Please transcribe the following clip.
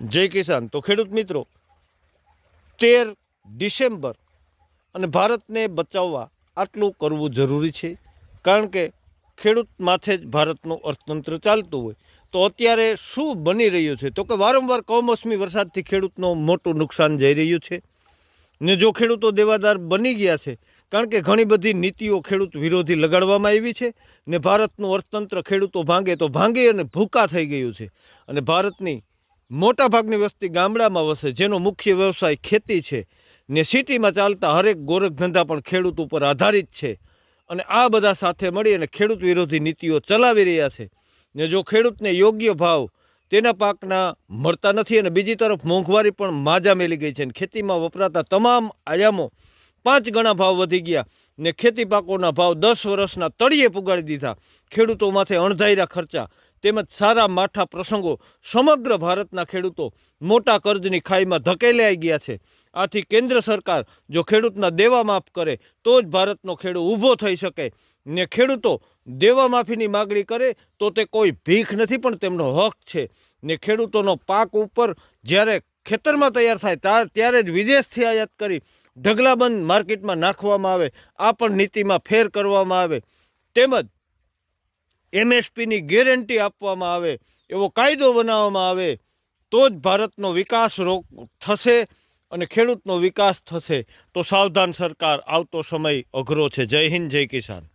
જય કિસાન. તો ખેડૂત મિત્રો, 13 ડિસેમ્બર અને ભારતને બચાવવા આટલું કરવું જરૂરી છે, કારણ કે ખેડૂત માથે જ ભારતનું અર્થતંત્ર ચાલતું હોય. તો અત્યારે શું બની રહ્યું છે? તો કે વારંવાર કમોસમી વરસાદથી ખેડૂતનું મોટું નુકસાન જઈ રહ્યું છે ને જો ખેડૂતો દેવાદાર બની ગયા છે, કારણ કે ઘણી બધી નીતિઓ ખેડૂત વિરોધી લગાડવામાં આવી છે ને ભારતનું અર્થતંત્ર ખેડૂતો ભાંગે તો ભાંગે અને ભૂકા થઈ ગયું છે. અને ભારતની મોટાભાગની વસ્તી ગામડામાં વસે, જેનો મુખ્ય વ્યવસાય ખેતી છે ને સિટીમાં ચાલતા હરેક ગોરખ ધંધા પણ ખેડૂત ઉપર આધારિત છે. અને આ બધા સાથે મળી અને ખેડૂત વિરોધી નીતિઓ ચલાવી રહ્યા છે ને જો ખેડૂતને યોગ્ય ભાવ તેના પાકના મળતા નથી અને બીજી તરફ મોંઘવારી પણ માજા મેલી ગઈ છે અને ખેતીમાં વપરાતા તમામ આયામો 5 ગણા ભાવ વધી ગયા ને ખેતી પાકોના ભાવ 10 વર્ષના તળિયે પુગાડી દીધા. ખેડૂતો માથે અણધાર્યા ખર્ચા તેમજ સારા માઠા પ્રસંગો સમગ્ર ભારતના ખેડૂતો મોટા કર્જની ખાઈમાં ધકેલાઈ ગયા છે. આથી કેન્દ્ર સરકાર જો ખેડૂતના દેવા માફ કરે તો જ ભારતનો ખેડૂત ઊભો થઈ શકે ને ખેડૂતો દેવા માફીની માગણી કરે તો તે કોઈ ભીખ નથી પણ તેમનો હક છે ને ખેડૂતોનો પાક ઉપર જ્યારે ખેતરમાં તૈયાર થાય ત્યારે જ વિદેશથી આયાત કરી ઢગલાબંધ માર્કેટમાં નાખવામાં આવે, આ પણ નીતિમાં ફેર કરવામાં આવે, તેમજ MSPની ગેરંટી આપવામાં આવે, એવો કાયદો બનાવવામાં આવે તો જ ભારતનો વિકાસ થશે અને ખેડૂતનો વિકાસ થશે. તો સાવધાન સરકાર, આવતો સમય અઘરો છે. જય હિન્દ, જય કિસાન.